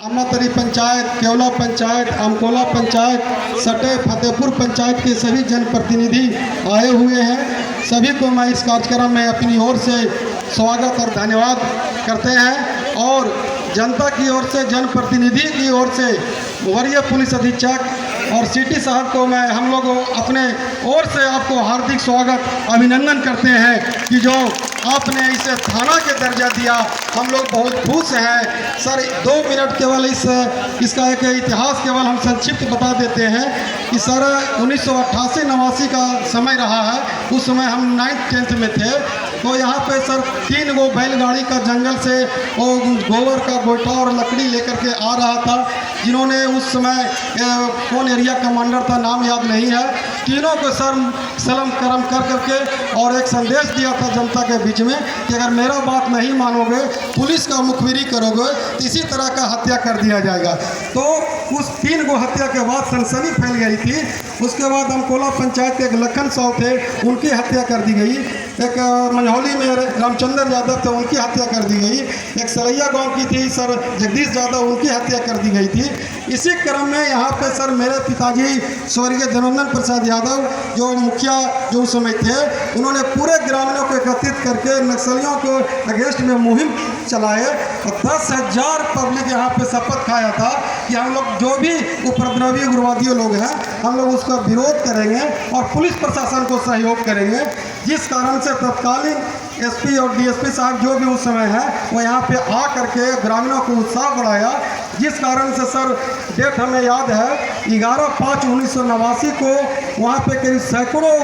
आमातरी पंचायत, केवला पंचायत, अमकोला पंचायत, सटे फतेहपुर पंचायत के सभी जनप्रतिनिधि आए हुए हैं। सभी को मैं इस कार्यक्रम में अपनी ओर से स्वागत और धन्यवाद करते हैं और जनता की ओर से, जनप्रतिनिधि की ओर से वरीय पुलिस अधीक्षक और सिटी साहब को मैं हम लोग अपने ओर से आपको हार्दिक स्वागत अभिनंदन करते हैं कि जो आपने इसे थाना के दर्जा दिया, हम लोग बहुत खुश हैं। सर 2 मिनट केवल इसका एक इतिहास केवल हम संक्षिप्त बता देते हैं कि सर 1988-89 का समय रहा है। उस समय हम 9th-10th में थे, तो यहाँ पे सर 3 गो बैलगाड़ी का जंगल से वो गोबर का गोइठा और लकड़ी लेकर के आ रहा था, जिन्होंने उस समय कौन एरिया कमांडर था नाम याद नहीं है, तीनों को सर सलाम करम कर करके और एक संदेश दिया था जनता के बीच में कि अगर मेरा बात नहीं मानोगे, पुलिस का मुखबिरी करोगे तो इसी तरह का हत्या कर दिया जाएगा। तो उस 3 गो हत्या के बाद सनसनी फैल गई थी। उसके बाद अमकोला पंचायत के एक लखन साहु थे, उनकी हत्या कर दी गई। एक मंझौली में रामचंद्र यादव थे, उनकी हत्या कर दी गई। एक सरैया गांव की थी सर जगदीश यादव, उनकी हत्या कर दी गई थी। इसी क्रम में यहाँ पे सर मेरे पिताजी स्वर्गीय धनंजय प्रसाद यादव जो मुखिया जो उस समय थे, उन्होंने पूरे ग्रामीणों को एकत्रित करके नक्सलियों को अगेंस्ट में मुहिम चलाए और 10,000 पब्लिक यहाँ पे शपथ खाया था कि हम लोग जो भी उपद्रवी उग्रवादी लोग हैं, हम लोग उसका विरोध करेंगे और पुलिस प्रशासन को सहयोग करेंगे। जिस कारण से तत्कालीन एसपी और डीएसपी साहब जो भी उस समय है, वो यहाँ पे आ करके ग्रामीणों को उत्साह बढ़ाया। जिस कारण से सर डेट हमें याद है 11/5/1989 को वहाँ पे करीब सैकड़ों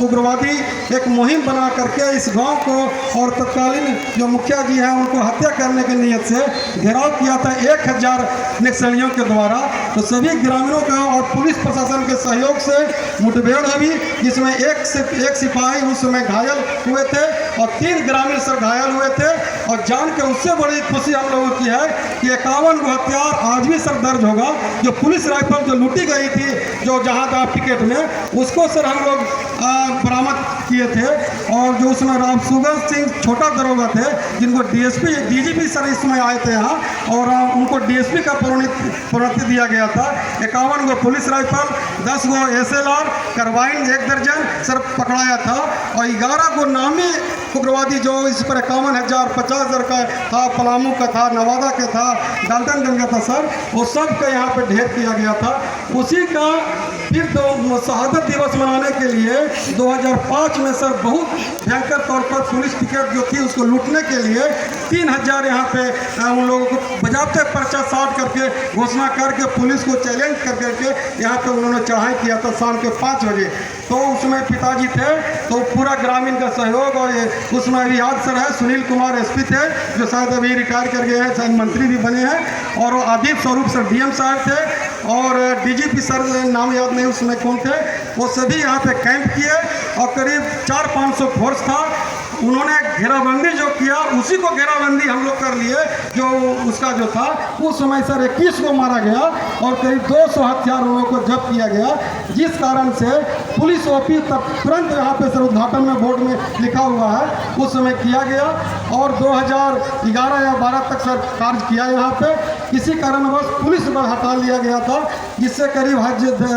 उग्रवादी एक मुहिम बना करके इस गांव को और तत्कालीन जो मुखिया जी हैं उनको हत्या करने की नीयत से घेराव किया था 1000 नक्सलियों के द्वारा। तो सभी ग्रामीणों का और पुलिस प्रशासन के सहयोग से मुठभेड़ हुई, जिसमें एक सिपाही उस समय घायल हुए थे और 3 ग्रामीण सर घायल हुए थे। और जान के उससे बड़ी खुशी हम लोगों की है कि 51 गो हथियार आज भी सर दर्ज होगा। जो पुलिस राइफल जो लूटी गई थी जो जहां टिकट में, उसको सर हम लोग बरामद किए थे। और जो उसमें राम सुगन सिंह छोटा दरोगा थे, जिनको डीजीपी सर इस समय आए थे यहाँ और उनको डीएसपी का प्रोन्नति दिया गया था। 51 गो पुलिस राइफल, 10 गो SLR, कार्बाइन 1 दर्जन सर पकड़ाया था और 11 गो नामी उग्रवादी जो इस पर 51,000 50,000 का था, पलामू का था, नवादा का था, डाल्टनगंज का था सर, वो सब का यहाँ पे ढेर किया गया था। उसी का फिर शहादत दिवस मनाने के लिए 2005 में सर बहुत भयंकर तौर पर पुलिस टिकट जो थी उसको लूटने के लिए 3,000 यहाँ पे उन लोगों को बजाते पर्चा साट करके घोषणा करके पुलिस को चैलेंज कर करके यहाँ पे उन्होंने चढ़ाई किया था शाम के 5 बजे। तो उसमें पिताजी थे, तो पूरा ग्रामीण का सहयोग और उसमें अभी याद सर है सुनील कुमार एसपी थे जो शायद अभी रिटायर कर गए हैं, शायद मंत्री भी बने हैं, और आदिप स्वरूप सर डीएम साहब थे और डीजीपी सर नाम याद नहीं उसमें कौन थे, वो सभी यहाँ पे कैंप किए और करीब 400-500 फोर्स था। उन्होंने घेराबंदी जो किया उसी को घेराबंदी हम लोग कर लिए। जो उसका जो था उस समय सर 21 को मारा गया और करीब 200 हथियार लोगों को जब्त किया गया, जिस कारण से पुलिस ओपी तुरंत यहाँ पे सर उद्घाटन में बोर्ड में लिखा हुआ है उस समय किया गया और 2011 या 12 तक सर कार्य किया यहाँ पे। इसी कारणवश पुलिस पर हटा लिया गया था, जिससे करीब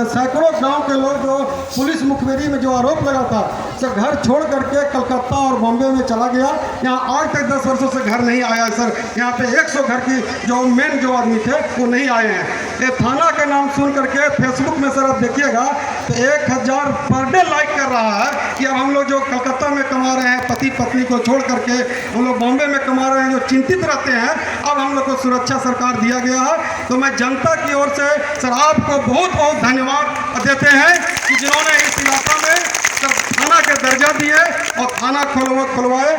सैकड़ों गाँव के लोग जो पुलिस मुखबिरी में जो आरोप लगा था सर घर छोड़ करके कलकत्ता और बॉम्बे में चला गया। यहाँ आज तक 10 वर्षों से घर नहीं आया सर। यहाँ पे 100 घर की जो मेन जो आदमी थे वो नहीं आए हैं। ये थाना का नाम सुन करके फेसबुक में सर आप देखिएगा तो 1000 पर डे लाइक कर रहा है कि अब हम लोग जो कलकत्ता में कमा रहे हैं पति पत्नी को छोड़ करके, हम लोग बॉम्बे में कमा रहे हैं, जो चिंतित रहते हैं, अब हम लोग को सुरक्षा सरकार दिया गया है। तो मैं जनता की ओर से सर आपको बहुत बहुत धन्यवाद देते हैं कि जिन्होंने इस इलाका में थाना के दर्जा दिए और थाना खुलवाए।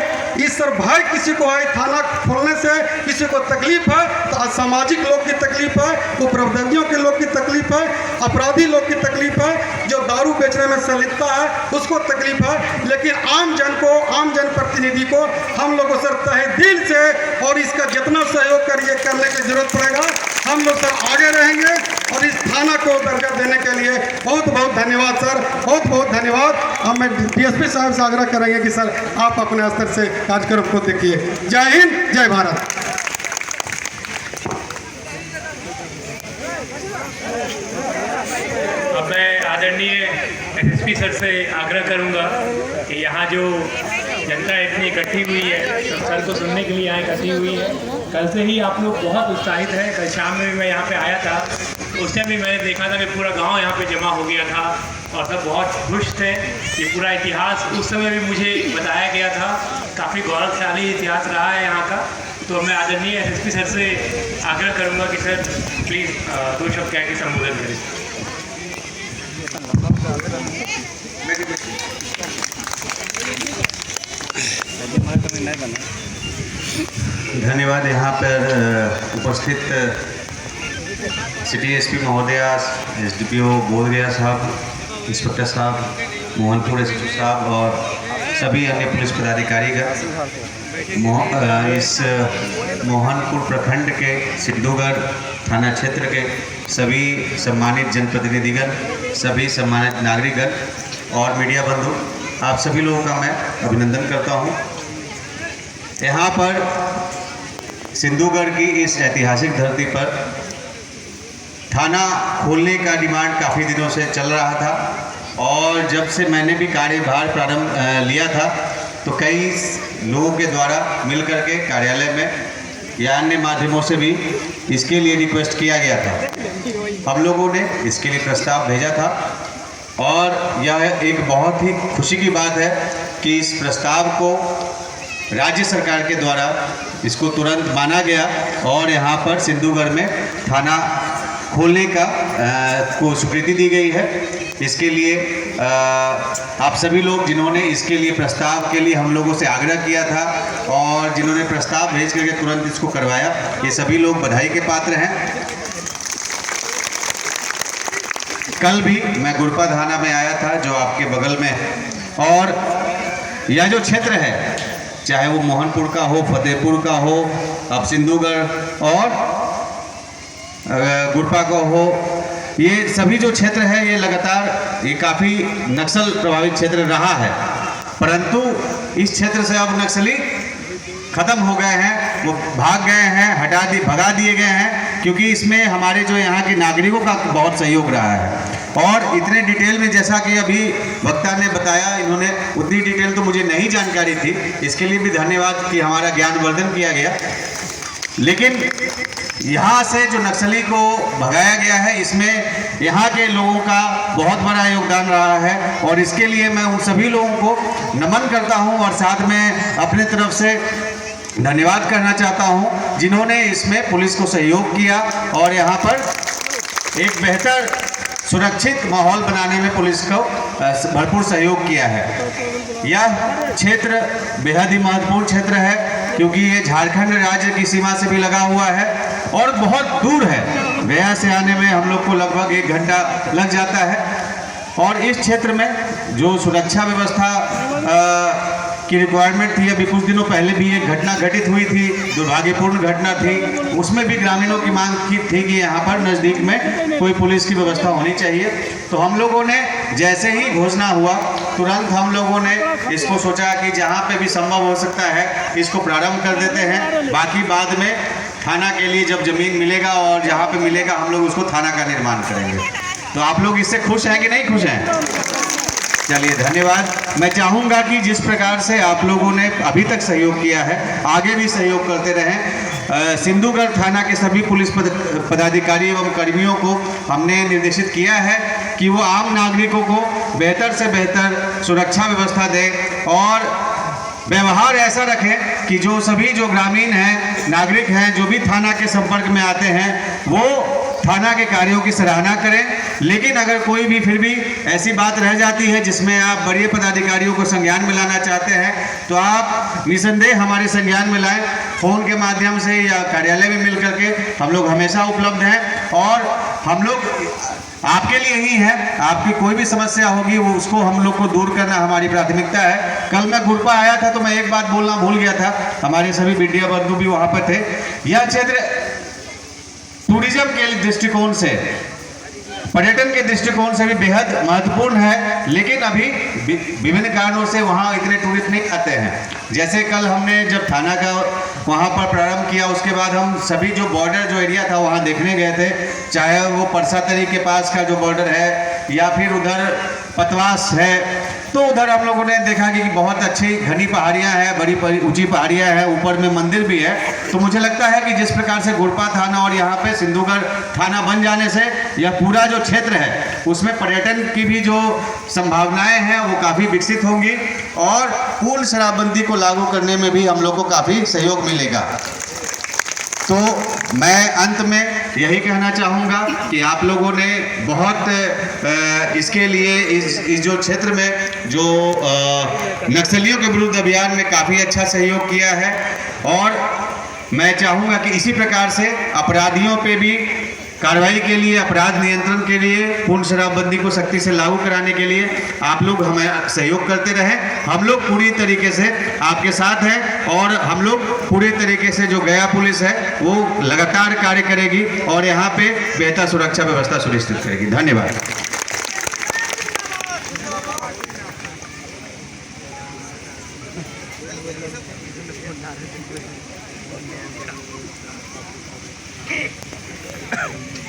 इस सर भाई किसी को है थाना खोलने से किसी को तकलीफ है तो असामाजिक लोग की तकलीफ है, उपद्रवियों के लोग की तकलीफ है, अपराधी लोग की तकलीफ है, जो दारू बेचने में संलिप्तता है उसको तकलीफ है, लेकिन आम जन को, आम जनप्रतिनिधि को हम लोग को सर तहे दिल से और इसका जितना सहयोग करने की जरूरत पड़ेगा हम लोग सर आगे रहेंगे। और इस थाना को दर्जा देने के लिए बहुत बहुत धन्यवाद सर, बहुत बहुत धन्यवाद। हम डीएसपी साहब से आग्रह करेंगे कि सर आप अपने स्तर से कार्यक्रम को देखिए। जय हिंद, जय भारत। अब मैं आदरणीय एसएसपी सर से आग्रह करूंगा कि यहाँ जो जनता इतनी इकट्ठी हुई है, सब सर को सुनने के लिए यहाँ इकट्ठी हुई है। कल से ही आप लोग बहुत उत्साहित हैं। कल शाम में भी मैं यहाँ पे आया था, उस टाइम भी मैंने देखा था कि पूरा गांव यहाँ पे जमा हो गया था और सब बहुत खुश थे। ये पूरा इतिहास उस समय भी मुझे बताया गया था, काफ़ी गौरवशाली इतिहास रहा है यहाँ का। तो मैं आदरणीय एसएसपी सर से आग्रह करूँगा कि सर प्लीज़ 2 शब्द कह के संबोधन करें। धन्यवाद। यहाँ पर उपस्थित सिटी एसपी महोदया, एसडीपीओ बोधगया साहब, इंस्पेक्टर साहब, मोहनपुर एसपी साहब और सभी अन्य पुलिस पदाधिकारीगण, इस मोहनपुर प्रखंड के सिद्धूगढ़ थाना क्षेत्र के सभी सम्मानित जनप्रतिनिधिगण, सभी सम्मानित नागरिकगण और मीडिया बंधु, आप सभी लोगों का मैं अभिनंदन करता हूं। यहाँ पर सिद्धूगढ़ की इस ऐतिहासिक धरती पर थाना खोलने का डिमांड काफ़ी दिनों से चल रहा था और जब से मैंने भी कार्यभार प्रारंभ लिया था तो कई लोगों के द्वारा मिलकर के कार्यालय में या अन्य माध्यमों से भी इसके लिए रिक्वेस्ट किया गया था। हम लोगों ने इसके लिए प्रस्ताव भेजा था और यह एक बहुत ही खुशी की बात है कि इस प्रस्ताव को राज्य सरकार के द्वारा इसको तुरंत माना गया और यहाँ पर सिद्धूगढ़ में थाना खोलने का को स्वीकृति दी गई है। इसके लिए आप सभी लोग जिन्होंने इसके लिए प्रस्ताव के लिए हम लोगों से आग्रह किया था और जिन्होंने प्रस्ताव भेज करके तुरंत इसको करवाया, ये सभी लोग बधाई के पात्र हैं। कल भी मैं गुरपा थाना में आया था जो आपके बगल में है और यह जो क्षेत्र है, चाहे वो मोहनपुर का हो, फतेहपुर का हो, अब सिद्धूगढ़ और गुरपा का हो, ये सभी जो क्षेत्र है ये लगातार ये काफ़ी नक्सल प्रभावित क्षेत्र रहा है, परंतु इस क्षेत्र से अब नक्सली खत्म हो गए हैं, वो भाग गए हैं, भगा दिए गए हैं, क्योंकि इसमें हमारे जो यहाँ के नागरिकों का बहुत सहयोग रहा है। और इतने डिटेल में जैसा कि अभी वक्ता ने बताया, इन्होंने उतनी डिटेल तो मुझे नहीं जानकारी थी, इसके लिए भी धन्यवाद कि हमारा ज्ञानवर्धन किया गया। लेकिन यहाँ से जो नक्सली को भगाया गया है, इसमें यहाँ के लोगों का बहुत बड़ा योगदान रहा है और इसके लिए मैं उन सभी लोगों को नमन करता हूँ और साथ में अपने तरफ से धन्यवाद करना चाहता हूँ जिन्होंने इसमें पुलिस को सहयोग किया और यहाँ पर एक बेहतर सुरक्षित माहौल बनाने में पुलिस को भरपूर सहयोग किया है। यह क्षेत्र बेहद ही महत्वपूर्ण क्षेत्र है क्योंकि ये झारखंड राज्य की सीमा से भी लगा हुआ है और बहुत दूर है। गया से आने में हम लोग को लगभग 1 घंटा लग जाता है और इस क्षेत्र में जो सुरक्षा व्यवस्था की रिक्वायरमेंट थी, अभी कुछ दिनों पहले भी एक घटना घटित हुई थी, दुर्भाग्यपूर्ण घटना थी, उसमें भी ग्रामीणों की मांग की थी कि यहाँ पर नज़दीक में कोई पुलिस की व्यवस्था होनी चाहिए। तो हम लोगों ने जैसे ही घोषणा हुआ तुरंत हम लोगों ने इसको सोचा कि जहाँ पे भी संभव हो सकता है इसको प्रारंभ कर देते हैं, बाकी बाद में थाना के लिए जब ज़मीन मिलेगा और जहाँ पे मिलेगा हम लोग उसको थाना का निर्माण करेंगे। तो आप लोग इससे खुश हैं कि नहीं खुश हैं? चलिए धन्यवाद। मैं चाहूँगा कि जिस प्रकार से आप लोगों ने अभी तक सहयोग किया है आगे भी सहयोग करते रहें। सिद्धूगढ़ थाना के सभी पुलिस पदाधिकारी एवं कर्मियों को हमने निर्देशित किया है कि वो आम नागरिकों को बेहतर से बेहतर सुरक्षा व्यवस्था दें और व्यवहार ऐसा रखें कि जो सभी जो ग्रामीण हैं, नागरिक हैं, जो भी थाना के संपर्क में आते हैं वो थाना के कार्यों की सराहना करें। लेकिन अगर कोई भी फिर भी ऐसी बात रह जाती है जिसमें आप बड़े पदाधिकारियों को संज्ञान में लाना चाहते हैं तो आप निसंदेह हमारे संज्ञान में लाएं, फ़ोन के माध्यम से या कार्यालय में मिल करके हम लोग हमेशा उपलब्ध हैं और हम लोग आपके लिए ही है। आपकी कोई भी समस्या होगी वो उसको हम लोग को दूर करना हमारी प्राथमिकता है। कल मैं गुरपा आया था तो मैं एक बात बोलना भूल गया था, हमारे सभी मीडिया बंधु भी वहाँ पर थे। यह क्षेत्र टूरिज्म के दृष्टिकोण से, पर्यटन के दृष्टिकोण से भी बेहद महत्वपूर्ण है, लेकिन अभी विभिन्न कारणों से वहाँ इतने टूरिस्ट नहीं आते हैं। जैसे कल हमने जब थाना का वहाँ पर प्रारंभ किया। उसके बाद हम सभी जो बॉर्डर जो एरिया था वहाँ देखने गए थे, चाहे वो परसातरी के पास का जो बॉर्डर है या फिर उधर पतवास है, तो उधर हम लोगों ने देखा कि बहुत अच्छी घनी पहाड़ियाँ हैं, बड़ी ऊंची पहाड़ियाँ हैं, ऊपर में मंदिर भी है। तो मुझे लगता है कि जिस प्रकार से गुरपा थाना और यहाँ पे सिंधुगढ़ थाना बन जाने से यह पूरा जो क्षेत्र है उसमें पर्यटन की भी जो संभावनाएं हैं वो काफ़ी विकसित होंगी और पूर्ण शराबबंदी को लागू करने में भी हम लोग को काफ़ी सहयोग मिलेगा। तो मैं अंत में यही कहना चाहूँगा कि आप लोगों ने बहुत इसके लिए इस जो क्षेत्र में जो नक्सलियों के विरुद्ध अभियान में काफ़ी अच्छा सहयोग किया है और मैं चाहूँगा कि इसी प्रकार से अपराधियों पे भी कार्रवाई के लिए, अपराध नियंत्रण के लिए, पूर्ण शराबबंदी को सख्ती से लागू कराने के लिए आप लोग हमें सहयोग करते रहें। हम लोग पूरी तरीके से आपके साथ हैं और हम लोग पूरी तरीके से जो गया पुलिस है वो लगातार कार्य करेगी और यहाँ पे बेहतर सुरक्षा व्यवस्था सुनिश्चित करेगी। धन्यवाद। है।